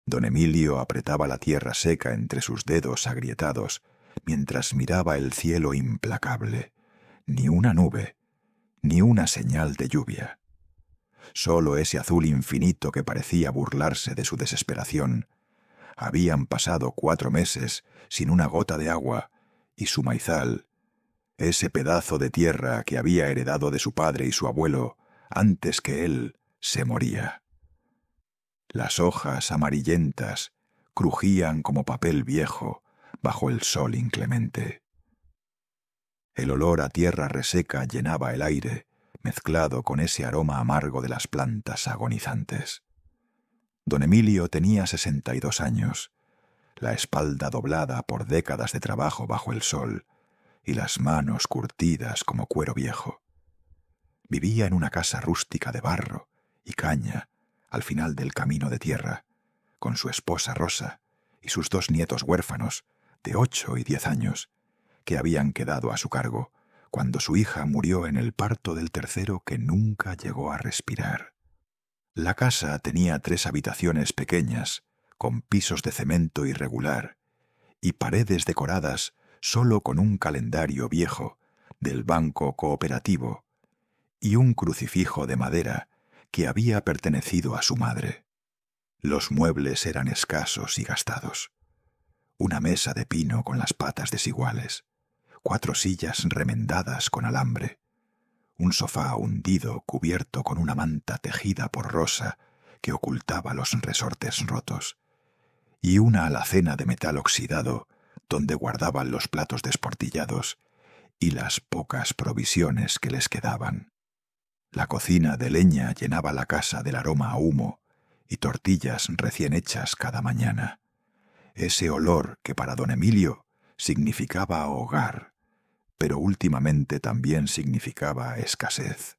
Don Emilio apretaba la tierra seca entre sus dedos agrietados mientras miraba el cielo implacable. Ni una nube, ni una señal de lluvia. Solo ese azul infinito que parecía burlarse de su desesperación. Habían pasado 4 meses sin una gota de agua, y su maizal, ese pedazo de tierra que había heredado de su padre y su abuelo antes que él, se moría. Las hojas amarillentas crujían como papel viejo bajo el sol inclemente. El olor a tierra reseca llenaba el aire, mezclado con ese aroma amargo de las plantas agonizantes. Don Emilio tenía 62 años, la espalda doblada por décadas de trabajo bajo el sol y las manos curtidas como cuero viejo. Vivía en una casa rústica de barro y caña al final del camino de tierra, con su esposa Rosa y sus 2 nietos huérfanos de 8 y 10 años, que habían quedado a su cargo cuando su hija murió en el parto del tercero que nunca llegó a respirar. La casa tenía 3 habitaciones pequeñas, con pisos de cemento irregular, y paredes decoradas solo con un calendario viejo del Banco Cooperativo y un crucifijo de madera que había pertenecido a su madre. Los muebles eran escasos y gastados. Una mesa de pino con las patas desiguales, 4 sillas remendadas con alambre, un sofá hundido cubierto con una manta tejida por Rosa que ocultaba los resortes rotos, y una alacena de metal oxidado donde guardaban los platos desportillados y las pocas provisiones que les quedaban. La cocina de leña llenaba la casa del aroma a humo y tortillas recién hechas cada mañana. Ese olor que para don Emilio significaba hogar, pero últimamente también significaba escasez,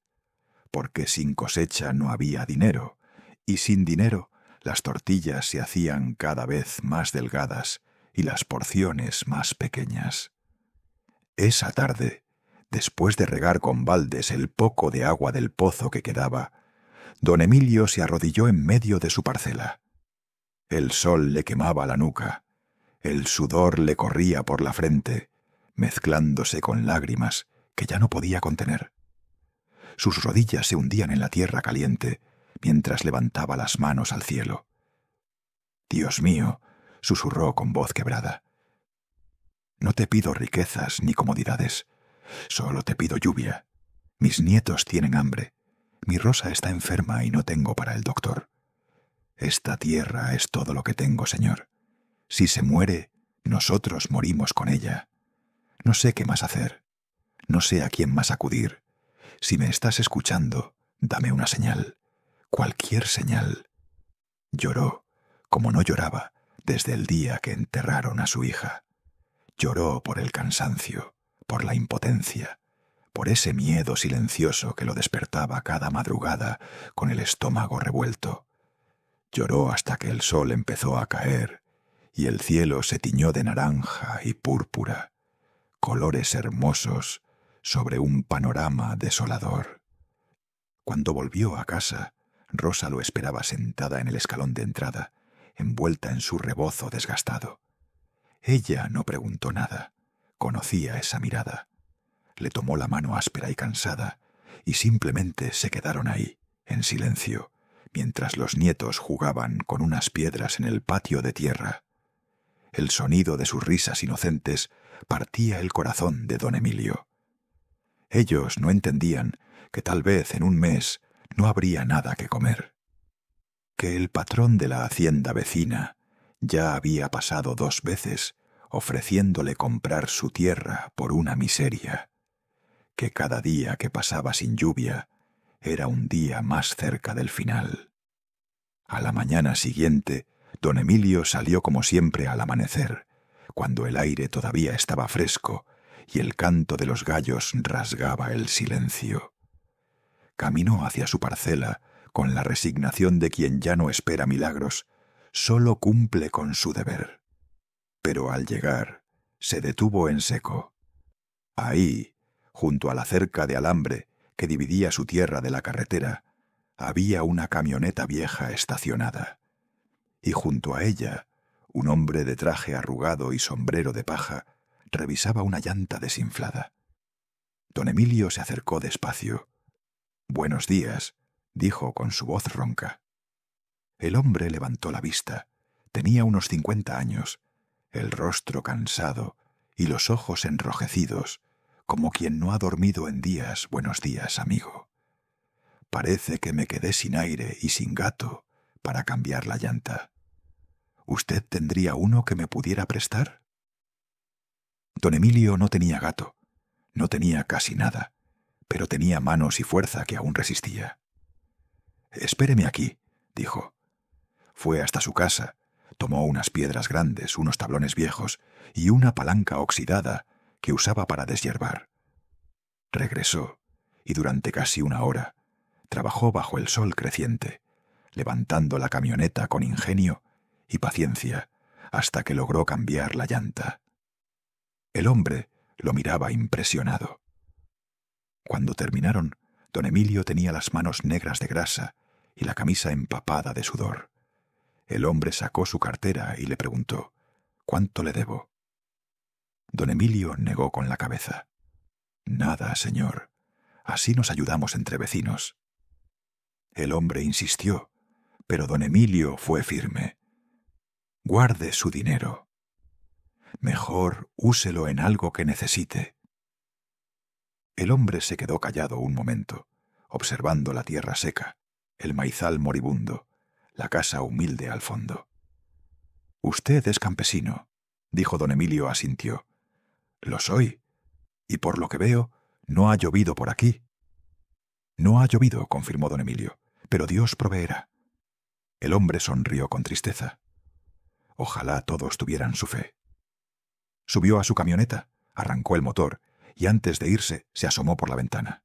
porque sin cosecha no había dinero, y sin dinero las tortillas se hacían cada vez más delgadas y las porciones más pequeñas. Esa tarde, después de regar con baldes el poco de agua del pozo que quedaba, don Emilio se arrodilló en medio de su parcela. El sol le quemaba la nuca, el sudor le corría por la frente, mezclándose con lágrimas que ya no podía contener. Sus rodillas se hundían en la tierra caliente mientras levantaba las manos al cielo. «Dios mío», susurró con voz quebrada, «no te pido riquezas ni comodidades, solo te pido lluvia. Mis nietos tienen hambre, mi Rosa está enferma y no tengo para el doctor. Esta tierra es todo lo que tengo, Señor. Si se muere, nosotros morimos con ella. No sé qué más hacer, no sé a quién más acudir. Si me estás escuchando, dame una señal, cualquier señal». Lloró, como no lloraba desde el día que enterraron a su hija. Lloró por el cansancio, por la impotencia, por ese miedo silencioso que lo despertaba cada madrugada con el estómago revuelto. Lloró hasta que el sol empezó a caer y el cielo se tiñó de naranja y púrpura, colores hermosos sobre un panorama desolador. Cuando volvió a casa, Rosa lo esperaba sentada en el escalón de entrada, envuelta en su rebozo desgastado. Ella no preguntó nada, conocía esa mirada. Le tomó la mano áspera y cansada, y simplemente se quedaron ahí, en silencio, mientras los nietos jugaban con unas piedras en el patio de tierra. El sonido de sus risas inocentes partía el corazón de don Emilio. Ellos no entendían que tal vez en un mes no habría nada que comer, que el patrón de la hacienda vecina ya había pasado 2 veces ofreciéndole comprar su tierra por una miseria, que cada día que pasaba sin lluvia era un día más cerca del final. A la mañana siguiente, don Emilio salió como siempre al amanecer, cuando el aire todavía estaba fresco y el canto de los gallos rasgaba el silencio. Caminó hacia su parcela con la resignación de quien ya no espera milagros, solo cumple con su deber. Pero al llegar, se detuvo en seco. Ahí, junto a la cerca de alambre que dividía su tierra de la carretera, había una camioneta vieja estacionada. y junto a ella un hombre de traje arrugado y sombrero de paja revisaba una llanta desinflada. Don Emilio se acercó despacio. «Buenos días», dijo con su voz ronca. El hombre levantó la vista. Tenía unos 50 años, el rostro cansado y los ojos enrojecidos, como quien no ha dormido en días. «Buenos días, amigo. Parece que me quedé sin aire y sin gato para cambiar la llanta. ¿Usted tendría uno que me pudiera prestar?» Don Emilio no tenía gato, no tenía casi nada, pero tenía manos y fuerza que aún resistía. «Espéreme aquí», dijo. Fue hasta su casa, tomó unas piedras grandes, unos tablones viejos y una palanca oxidada que usaba para deshiervar. Regresó, y durante casi una hora trabajó bajo el sol creciente, levantando la camioneta con ingenio y paciencia hasta que logró cambiar la llanta. El hombre lo miraba impresionado. Cuando terminaron, don Emilio tenía las manos negras de grasa y la camisa empapada de sudor. El hombre sacó su cartera y le preguntó: «¿Cuánto le debo?». Don Emilio negó con la cabeza. «Nada, señor. Así nos ayudamos entre vecinos». El hombre insistió, pero don Emilio fue firme. «Guarde su dinero. Mejor úselo en algo que necesite». El hombre se quedó callado un momento, observando la tierra seca, el maizal moribundo, la casa humilde al fondo. «Usted es campesino», dijo don Emilio. Asintió. «Lo soy, y por lo que veo, no ha llovido por aquí». «No ha llovido», confirmó don Emilio, «pero Dios proveerá». El hombre sonrió con tristeza. Ojalá todos tuvieran su fe. Subió a su camioneta, arrancó el motor y antes de irse se asomó por la ventana.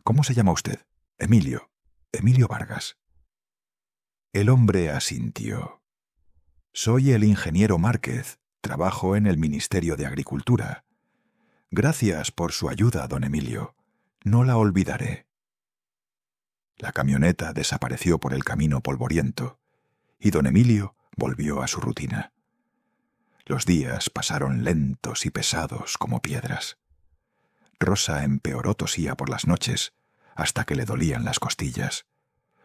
«¿Cómo se llama usted?» «Emilio. Emilio Vargas». El hombre asintió. «Soy el ingeniero Márquez. Trabajo en el Ministerio de Agricultura. Gracias por su ayuda, don Emilio. No la olvidaré». La camioneta desapareció por el camino polvoriento y don Emilio volvió a su rutina. Los días pasaron lentos y pesados como piedras. Rosa empeoró, tosía por las noches hasta que le dolían las costillas.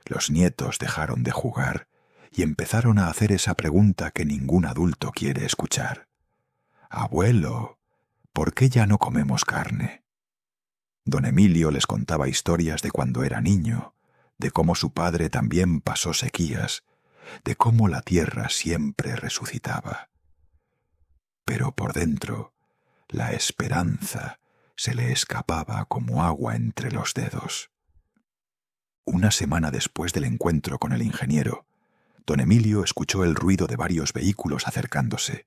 Los nietos dejaron de jugar y empezaron a hacer esa pregunta que ningún adulto quiere escuchar: «Abuelo, ¿por qué ya no comemos carne?». Don Emilio les contaba historias de cuando era niño, de cómo su padre también pasó sequías, de cómo la tierra siempre resucitaba. Pero por dentro, la esperanza se le escapaba como agua entre los dedos. Una semana después del encuentro con el ingeniero, don Emilio escuchó el ruido de varios vehículos acercándose.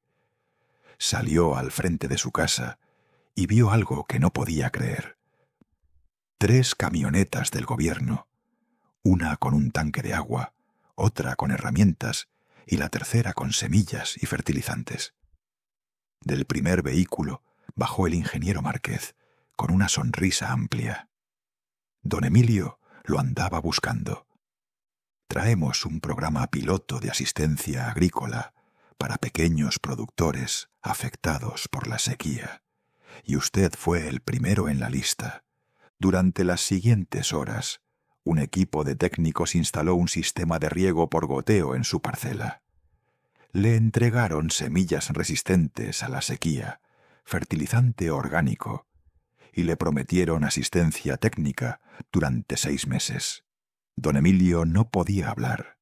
Salió al frente de su casa y vio algo que no podía creer. 3 camionetas del gobierno, una con un tanque de agua, otra con herramientas y la tercera con semillas y fertilizantes. Del primer vehículo bajó el ingeniero Márquez, con una sonrisa amplia. Don Emilio lo andaba buscando. «Traemos un programa piloto de asistencia agrícola para pequeños productores afectados por la sequía, y usted fue el primero en la lista. Durante las siguientes horas, un equipo de técnicos instaló un sistema de riego por goteo en su parcela. Le entregaron semillas resistentes a la sequía, fertilizante orgánico, y le prometieron asistencia técnica durante 6 meses. Don Emilio no podía hablar.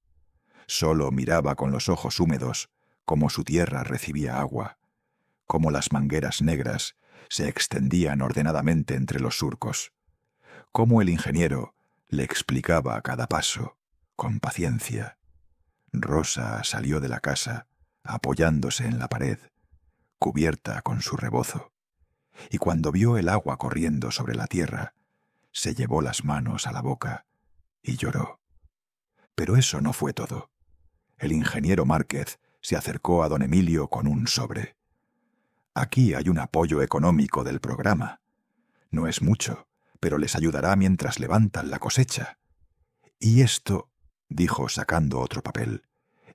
Solo miraba con los ojos húmedos cómo su tierra recibía agua, cómo las mangueras negras se extendían ordenadamente entre los surcos, cómo el ingeniero le explicaba a cada paso, con paciencia. Rosa salió de la casa, apoyándose en la pared, cubierta con su rebozo, y cuando vio el agua corriendo sobre la tierra, se llevó las manos a la boca y lloró. Pero eso no fue todo. El ingeniero Márquez se acercó a don Emilio con un sobre. «Aquí hay un apoyo económico del programa. No es mucho, pero les ayudará mientras levantan la cosecha. Y esto», dijo sacando otro papel,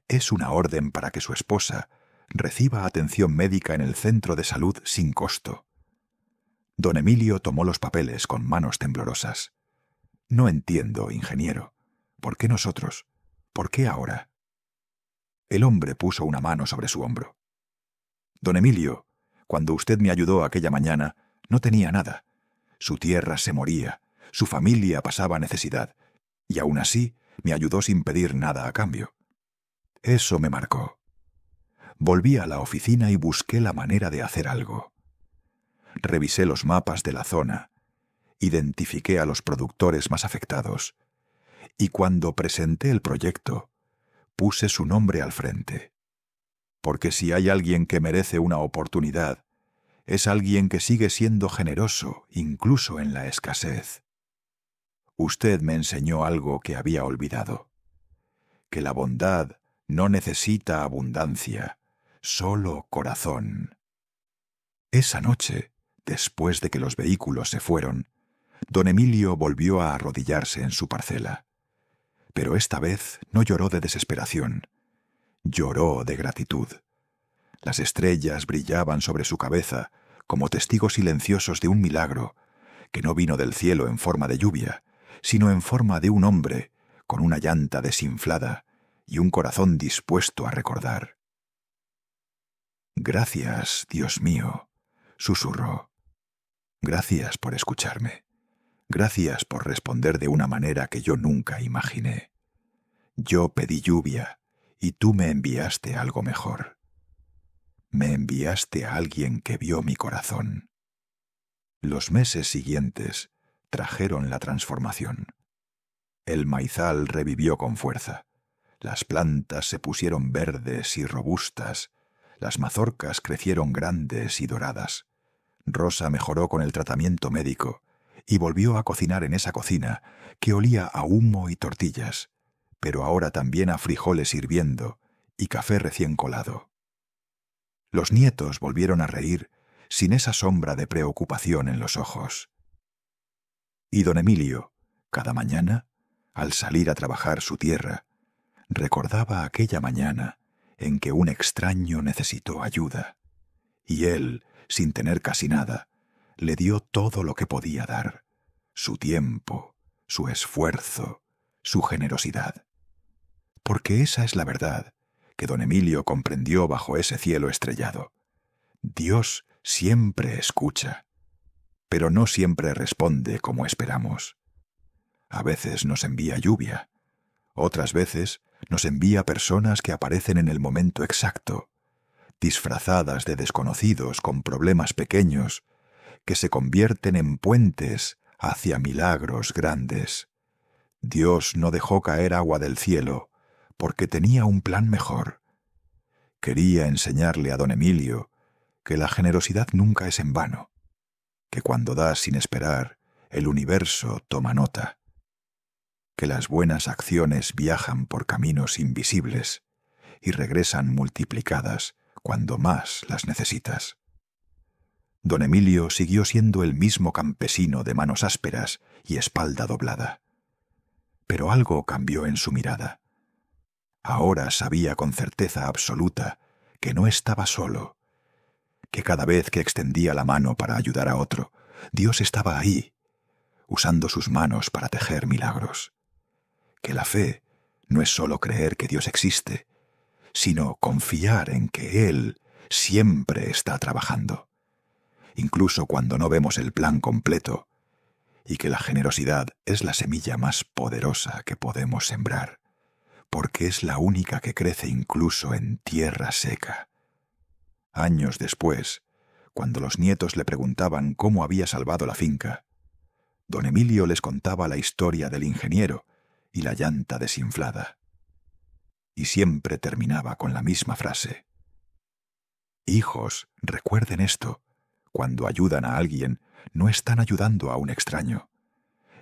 Es una orden para que su esposa reciba atención médica en el centro de salud sin costo. Don Emilio tomó los papeles con manos temblorosas. No entiendo, ingeniero. ¿Por qué nosotros? ¿Por qué ahora? El hombre puso una mano sobre su hombro. Don Emilio, cuando usted me ayudó aquella mañana, no tenía nada. Su tierra se moría, su familia pasaba necesidad, y aún así me ayudó sin pedir nada a cambio. Eso me marcó. Volví a la oficina y busqué la manera de hacer algo. Revisé los mapas de la zona, identifiqué a los productores más afectados, y cuando presenté el proyecto, puse su nombre al frente. Porque si hay alguien que merece una oportunidad, es alguien que sigue siendo generoso, incluso en la escasez. Usted me enseñó algo que había olvidado, que la bondad no necesita abundancia, solo corazón. Esa noche, después de que los vehículos se fueron, don Emilio volvió a arrodillarse en su parcela. Pero esta vez no lloró de desesperación, lloró de gratitud. Las estrellas brillaban sobre su cabeza como testigos silenciosos de un milagro que no vino del cielo en forma de lluvia, sino en forma de un hombre con una llanta desinflada y un corazón dispuesto a recordar. «Gracias, Dios mío», susurró. «Gracias por escucharme. Gracias por responder de una manera que yo nunca imaginé. Yo pedí lluvia y tú me enviaste algo mejor. Me enviaste a alguien que vio mi corazón». Los meses siguientes trajeron la transformación. El maizal revivió con fuerza. Las plantas se pusieron verdes y robustas. Las mazorcas crecieron grandes y doradas. Rosa mejoró con el tratamiento médico y volvió a cocinar en esa cocina que olía a humo y tortillas, pero ahora también a frijoles hirviendo y café recién colado. Los nietos volvieron a reír sin esa sombra de preocupación en los ojos. Y don Emilio, cada mañana, al salir a trabajar su tierra, recordaba aquella mañana en que un extraño necesitó ayuda, y él, sin tener casi nada, le dio todo lo que podía dar, su tiempo, su esfuerzo, su generosidad. Porque esa es la verdad que don Emilio comprendió bajo ese cielo estrellado. Dios siempre escucha, pero no siempre responde como esperamos. A veces nos envía lluvia, otras veces nos envía personas que aparecen en el momento exacto, disfrazadas de desconocidos con problemas pequeños, que se convierten en puentes hacia milagros grandes. Dios no dejó caer agua del cielo porque tenía un plan mejor. Quería enseñarle a don Emilio que la generosidad nunca es en vano, que cuando das sin esperar, el universo toma nota, que las buenas acciones viajan por caminos invisibles y regresan multiplicadas cuando más las necesitas. Don Emilio siguió siendo el mismo campesino de manos ásperas y espalda doblada. Pero algo cambió en su mirada. Ahora sabía con certeza absoluta que no estaba solo, que cada vez que extendía la mano para ayudar a otro, Dios estaba ahí, usando sus manos para tejer milagros. Que la fe no es solo creer que Dios existe, sino confiar en que Él siempre está trabajando, incluso cuando no vemos el plan completo, y que la generosidad es la semilla más poderosa que podemos sembrar, porque es la única que crece incluso en tierra seca. Años después, cuando los nietos le preguntaban cómo había salvado la finca, don Emilio les contaba la historia del ingeniero y la llanta desinflada. Y siempre terminaba con la misma frase: «Hijos, recuerden esto. Cuando ayudan a alguien, no están ayudando a un extraño.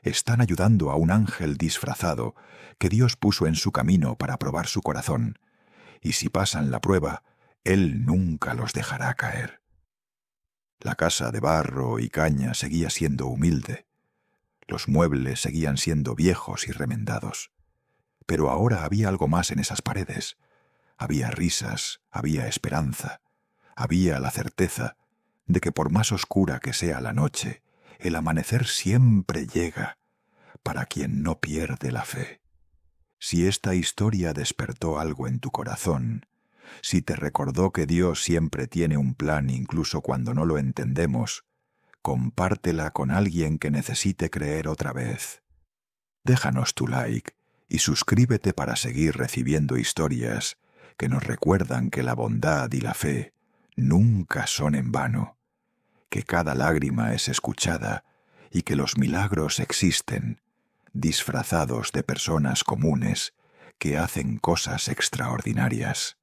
Están ayudando a un ángel disfrazado que Dios puso en su camino para probar su corazón, y si pasan la prueba, Él nunca los dejará caer». La casa de barro y caña seguía siendo humilde. Los muebles seguían siendo viejos y remendados. Pero ahora había algo más en esas paredes, había risas, había esperanza, había la certeza de que por más oscura que sea la noche, el amanecer siempre llega para quien no pierde la fe. Si esta historia despertó algo en tu corazón, si te recordó que Dios siempre tiene un plan incluso cuando no lo entendemos, compártela con alguien que necesite creer otra vez. Déjanos tu like y suscríbete para seguir recibiendo historias que nos recuerdan que la bondad y la fe nunca son en vano, que cada lágrima es escuchada y que los milagros existen, disfrazados de personas comunes que hacen cosas extraordinarias.